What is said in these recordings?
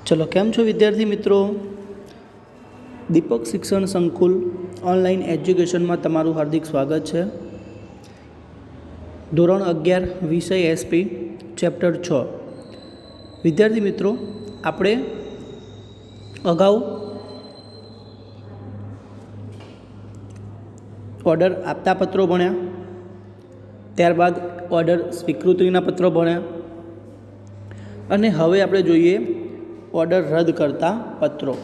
चलो केम छो विद्यार्थी मित्रों। दीपक शिक्षण संकुल ऑनलाइन एज्युकेशन में तमारू हार्दिक स्वागत है। धोरण 11 विषय एसपी चैप्टर 6। विद्यार्थी मित्रों, आपणे अगाऊ ऑर्डर आपता पत्रों भण्या, त्यारबाद ऑर्डर स्वीकृतिना पत्रों भण्या अने हवे आपणे जोईए ऑर्डर रद्द करता पत्रों।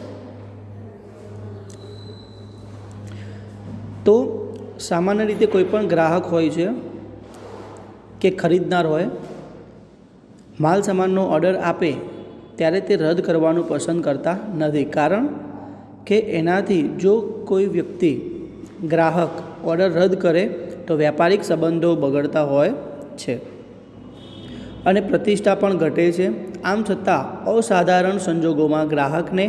तो सामान्य रीते कोईपण ग्राहक होय छे के खरीदनार होय, माल सामाननो ऑर्डर आपे त्यारे ते रद्द करवानुं पसंद करता नथी। कारण के एनाथी जो कोई व्यक्ति ग्राहक ऑर्डर रद्द करे तो व्यापारिक संबंधों बगड़ता होय छे अने प्रतिष्ठा पण घटे छे। आम छतां असाधारण संजोगों ग्राहक ने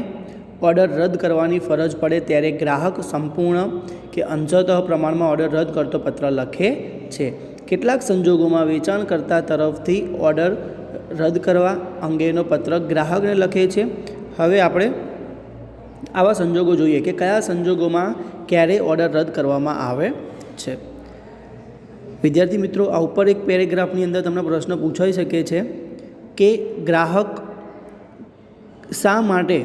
ऑर्डर रद्द करवानी फरज पड़े त्यारे ग्राहक संपूर्ण के अंशतः प्रमाण में ऑर्डर रद्द करतो पत्र लखे छे। केटलाक संजोगों में वेचाणकर्ता तरफथी ऑर्डर रद्द करवा अंगेनो पत्र ग्राहक ने लखे छे। हवे आपणे आवा संजोगों जोईए कि कया संजोगों में क्यारे ऑर्डर रद्द करवामां आवे छे। विद्यार्थी मित्रों, आ उपर एक पेरेग्राफनी अंदर तमने प्रश्न पूछाई शके छे कि ग्राहक शा माटे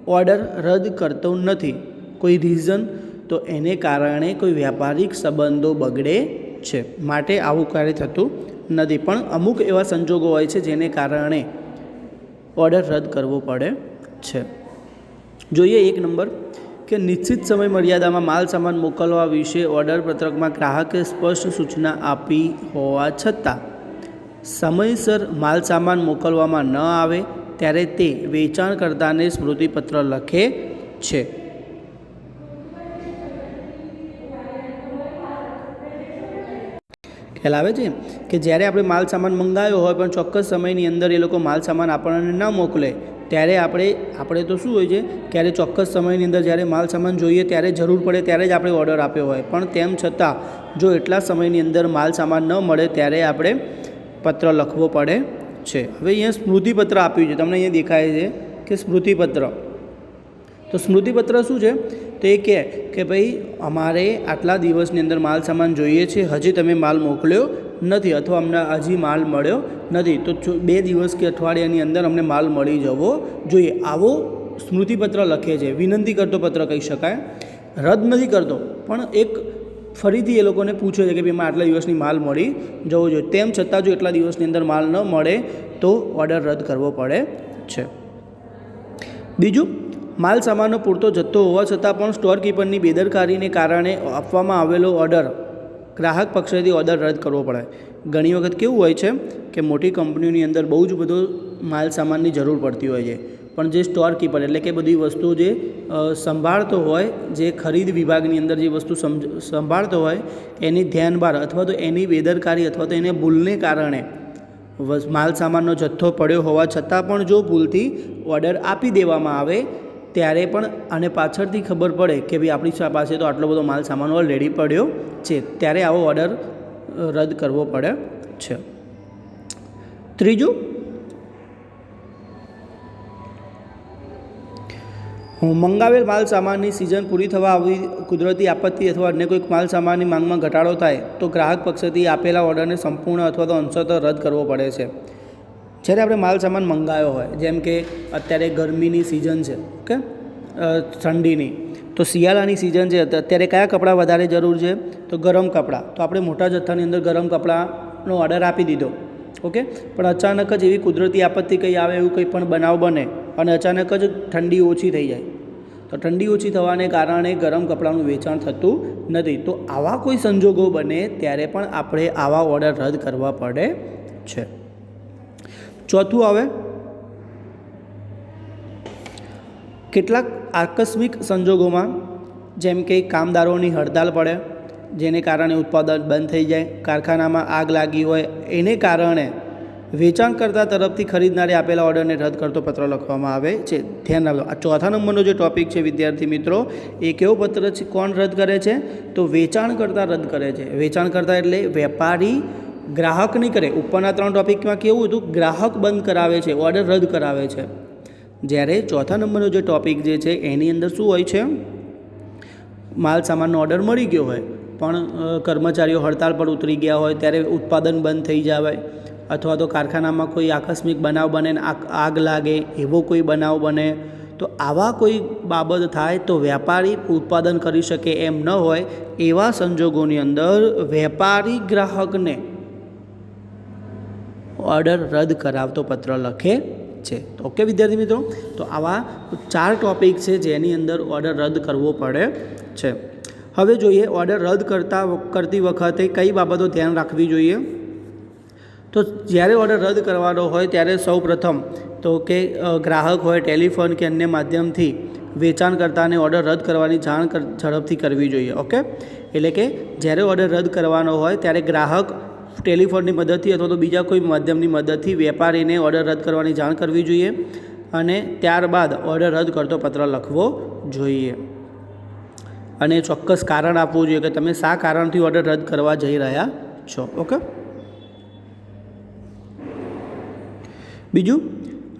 ऑर्डर रद्द करतो नथी, कोई रीजन, तो एने कारणे कोई व्यापारिक संबंधों बगड़े छे माटे आवुं कार्य थतुं नथी। पण अमुक एवा संजोगों होय छे जेने कारणे ऑर्डर रद्द करवो पड़े छे। जोईए एक नंबर कि निश्चित समय मर्यादा में माल सामान मोकलवा विषे ऑर्डर पत्रक में ग्राहके स्पष्ट सूचना आपी होवा छतां समयसर माल सामान मोकलवामां न आवे त्यारे ते वेचाणकर्ताने स्मृतिपत्र लखे छे। ख्याल आवे छे कि ज्यारे आपणे माल सामान मंगाव्यो होय पण चोक्कस समयनी अंदर ए लोको माल सामान आपणने न मोकले त्यारे આપણે તો શું હોય છે, ક્યારે ચોક્કસ સમયની અંદર જ્યારે માલ સામાન જોઈએ ત્યારે જરૂર પડે ત્યારે જ આપણે ઓર્ડર આપ્યો હોય, પણ તેમ છતાં જો એટલા સમયની અંદર માલ સામાન ન મળે ત્યારે આપણે પત્ર લખવો પડે છે। હવે અહીંયા સ્મૃતિપત્ર આપ્યું છે, તમને અહીંયા દેખાય છે કે સ્મૃતિપત્ર। તો સ્મૃતિપત્ર શું છે, તો એ કહે કે ભાઈ અમારે આટલા દિવસની અંદર માલ સામાન જોઈએ છે, હજી તમે માલ મોકલ્યો નથી અથવા અમને હજી માલ મળ્યો નથી, તો 2 દિવસ કે અઠવાડિયાની અંદર અમને માલ મળી જવો જોઈએ, આવો સ્મૃતિપત્ર લખે છે। વિનંતી કરતો પત્ર કહી શકાય, રદ નથી કરતો પણ એક ફરીથી એ લોકોને પૂછે છે કે ભાઈ આટલા દિવસની માલ મળી જવો જોઈએ, તેમ છતાં જો એટલા દિવસની અંદર માલ ન મળે તો ઓર્ડર રદ કરવો પડે છે। બીજું, માલ સામાનનો પૂરતો જથ્થો હોવા છતાં પણ સ્ટોર કીપરની બેદરકારીને કારણે આપવામાં આવેલો ઓર્ડર ग्राहक पक्षेथी ऑर्डर रद्द करवो पड़े। घणी वखत केवुं होय छे कि मोटी कंपनीओनी अंदर बहु ज बधो माल सामाननी जरूर पड़ती होय छे, पण जे स्टोर कीपर एटले के बधी वस्तु जे संभाळतो होय, जे खरीद विभागनी अंदर जे वस्तु संभाळतो होय एनी ध्यान बार अथवा तो एनी बेदरकारी अथवा तो एने भूलने कारणे माल सामाननो जथ्थो पड्यो होवा छतां पण जो भूलथी ऑर्डर आपी देवामां आवे त्यारे पण आने पाछळथी खबर पड़े कि भाई आपणी पासे तो आटलो बधो माल सामान ऑलरेडी पड्यो छे, त्यारे आवो ऑर्डर रद्द करवो पड़े छे। त्रीजुं, मंगावेल माल सामाननी सीजन पूरी थवा आवी कुदरती आपत्ति अथवा अन्य कोई माल सामाननी मांगमां घटाडो थाय तो ग्राहक पक्षेथी आपेला ऑर्डरने संपूर्ण अथवा तो अंशतः रद्द करवो पड़े छे। જ્યારે આપણે માલ સામાન મંગાવ્યો હોય, જેમ કે અત્યારે ગરમીની સિઝન છે, ઓકે, ઠંડીની, તો શિયાળાની સિઝન છે, અત્યારે કયા કપડાં વધારે જરૂર છે, તો ગરમ કપડાં, તો આપણે મોટા જથ્થાની અંદર ગરમ કપડાંનો ઓર્ડર આપી દીધો, ઓકે, પણ અચાનક જ એવી કુદરતી આપત્તિ કંઈ આવે, એવું કંઈ પણ બનાવ બને અને અચાનક જ ઠંડી ઓછી થઈ જાય, તો ઠંડી ઓછી થવાને કારણે ગરમ કપડાંનું વેચાણ થતું નથી, તો આવા કોઈ સંજોગો બને ત્યારે પણ આપણે આવા ઓર્ડર રદ કરવા પડે છે। चौथुं आवे કેટલાક આકસ્મિક સંજોગોમાં, જેમ કે કામદારોની હડતાલ પડે જેને કારણે ઉત્પાદન બંધ થઈ જાય, કારખાનામાં આગ લાગી હોય, એને કારણે વેચાણકર્તા તરફથી ખરીદનારે આપેલા ઓર્ડરને રદ કરતો પત્ર લખવામાં આવે છે। ધ્યાન રાખજો, આ ચોથા નંબરનો જે ટોપિક છે વિદ્યાર્થી મિત્રો, એ કેવો પત્ર છે, કોણ રદ કરે છે, તો વેચાણકર્તા રદ કરે છે। વેચાણકર્તા એટલે વેપારી ग्राहक नहीं करे। उपरना 3 टॉपिक में केवुं हतुं, ग्राहक बंद करावे छे, ऑर्डर रद्द करावे छे। જ્યારે ચોથા નંબરનો જે ટૉપિક જે છે એની અંદર શું હોય છે, માલ સામાનનો ઓર્ડર મળી ગયો હોય પણ કર્મચારીઓ હડતાળ પર ઉતરી ગયા હોય ત્યારે ઉત્પાદન બંધ થઈ જાય અથવા તો કારખાનામાં કોઈ આકસ્મિક બનાવ બને ને આગ લાગે એવો કોઈ બનાવ બને, તો આવા કોઈ બાબત થાય તો વેપારી ઉત્પાદન કરી શકે એમ ન હોય એવા સંજોગોની અંદર વેપારી ગ્રાહકને ઓર્ડર રદ કરાવતો પત્ર લખે છે. ઓકે વિદ્યાર્થી મિત્રો, તો આવા 4 ટૉપિક છે જેની અંદર ઓર્ડર રદ કરવો પડે છે. હવે જોઈએ ઓર્ડર રદ કરતી વખતે કઈ બાબતો ધ્યાન રાખવી જોઈએ. તો જ્યારે ઓર્ડર રદ કરવાનો હોય ત્યારે સૌ પ્રથમ તો કે ગ્રાહક હોય ટેલિફોન કે અન્ય માધ્યમથી વેચાણકર્તાને ઓર્ડર રદ કરવાની જાણ ઝડપથી કરવી જોઈએ. ઓકે, એટલે કે જ્યારે ઓર્ડર રદ કરવાનો હોય ત્યારે ગ્રાહક ટેલિફોનની મદદથી અથવા તો બીજા કોઈ માધ્યમની મદદથી વેપારીને ઓર્ડર રદ કરવાની જાણ કરવી જોઈએ અને ત્યારબાદ ઓર્ડર રદ કરતો પત્ર લખવો જોઈએ અને ચોક્કસ કારણ આપવું જોઈએ કે તમે શા કારણથી ઓર્ડર રદ કરવા જઈ રહ્યા છો. ઓકે, બીજું,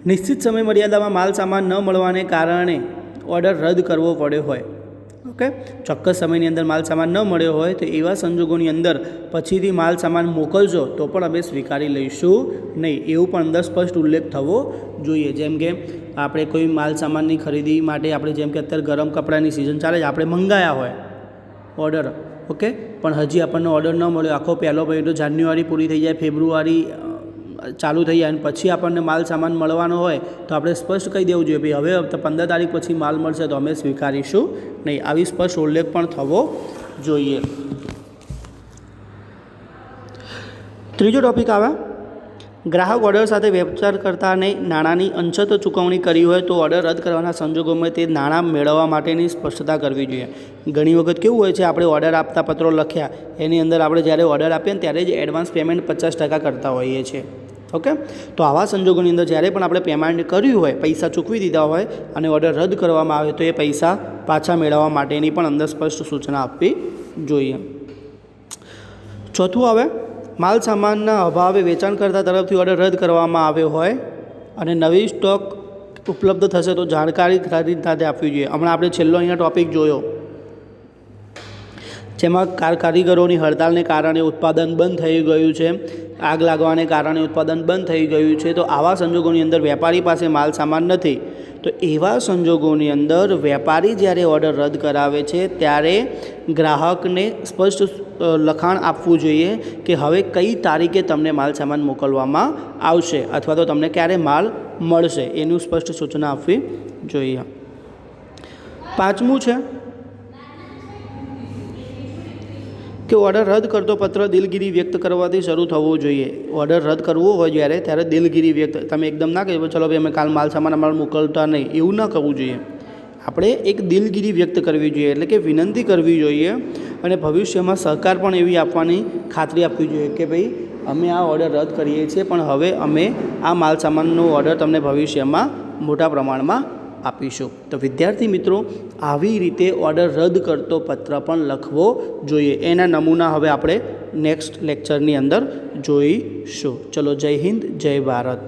નિશ્ચિત સમય મર્યાદામાં માલ સામાન ન મળવાને કારણે ઓર્ડર રદ કરવો પડ્યો હોય. ઓકે, ચોક્કસ સમયની અંદર માલ સામાન ન મળ્યો હોય તો એવા સંજોગોની અંદર પછીથી માલ સામાન મોકલજો તો પણ અમે સ્વીકારી લઈશું નહીં, એવું પણ અંદર સ્પષ્ટ ઉલ્લેખ થવો જોઈએ. જેમ કે આપણે કોઈ માલ સામાનની ખરીદી માટે આપણે જેમ કે અત્યારે ગરમ કપડાની સિઝન ચાલે છે, આપણે મંગાયા હોય ઓર્ડર, ઓકે, પણ હજી આપણને ઓર્ડર ન મળ્યો, આખો પહેલો મહિનો જાન્યુઆરી પૂરી થઈ જાય, ફેબ્રુઆરી ચાલુ થઈ જાય અને પછી આપણને માલ સામાન મળવાનો હોય તો આપણે સ્પષ્ટ કહી દેવું જોઈએ ભાઈ હવે 15 તારીખ પછી માલ મળશે તો અમે સ્વીકારીશું નહીં, આવી સ્પષ્ટ ઉલ્લેખ પણ થવો જોઈએ. ત્રીજો ટૉપિક આવે, ગ્રાહક ઓર્ડર સાથે વેચાણકર્તાને નાણાંની અંશત ચૂકવણી કરી હોય તો ઓર્ડર રદ કરવાના સંજોગોમાં તે નાણાં મેળવવા માટેની સ્પષ્ટતા કરવી જોઈએ. ઘણી વખત કેવું હોય છે, આપણે ઓર્ડર આપતા પત્રો લખ્યા એની અંદર આપણે જ્યારે ઓર્ડર આપીએ ને ત્યારે જ એડવાન્સ પેમેન્ટ 50% કરતા હોઈએ છીએ. ઓકે, તો આવા સંજોગોની અંદર જ્યારે પણ આપણે પેમેન્ટ કર્યું હોય, પૈસા ચૂકવી દીધા હોય અને ઓર્ડર રદ કરવામાં આવે તો એ પૈસા પાછા મેળવવા માટેની પણ અંદર સ્પષ્ટ સૂચના આપવી જોઈએ. ચોથું આવે, માલ સામાનના અભાવે વેચાણકર્તા તરફથી ઓર્ડર રદ કરવામાં આવ્યો હોય અને નવી સ્ટોક ઉપલબ્ધ થશે તો જાણકારી ખરીદદારને આપવી જોઈએ. હમણાં આપણે છેલ્લો અહીંયા ટૉપિક જોયો જેમાં કારીગરોની હડતાલને કારણે ઉત્પાદન બંધ થઈ ગયું છે, આગ લાગવાને કારણે ઉત્પાદન બંધ થઈ ગયું છે, તો આવા સંજોગોની અંદર વેપારી પાસે માલ સામાન નથી, તો એવા સંજોગોની અંદર વેપારી જ્યારે ઓર્ડર રદ કરાવે છે ત્યારે ગ્રાહકને સ્પષ્ટ લખાણ આપવું જોઈએ કે હવે કઈ તારીખે તમને માલ સામાન મોકલવામાં આવશે અથવા તો તમને ક્યારે માલ મળશે, એનું સ્પષ્ટ સૂચના આપવી જોઈએ. પાંચમું છે કે ઓર્ડર રદ કરતો પત્ર દિલગીરી વ્યક્ત કરવાથી શરૂ થવો જોઈએ. ઓર્ડર રદ કરવો હોય જ્યારે ત્યારે દિલગીરી વ્યક્ત, તમે એકદમ ના કહેવો ચલો ભાઈ અમે કાલ માલ સામાન અમારે મોકલતા નહીં, એવું ના કરવું જોઈએ. આપણે એક દિલગીરી વ્યક્ત કરવી જોઈએ, એટલે કે વિનંતી કરવી જોઈએ અને ભવિષ્યમાં સહકાર પણ એવી આપવાની ખાતરી આપવી જોઈએ કે ભાઈ અમે આ ઓર્ડર રદ કરીએ છીએ પણ હવે અમે આ માલ સામાનનો ઓર્ડર તમને ભવિષ્યમાં મોટા પ્રમાણમાં આપીશું. તો વિદ્યાર્થી મિત્રો, આવી રીતે ઓર્ડર રદ કરતો પત્ર પણ લખવો જોઈએ. એના નમૂના હવે આપણે નેક્સ્ટ લેક્ચરની અંદર જોઈશું. ચલો, જય હિન્દ, જય ભારત.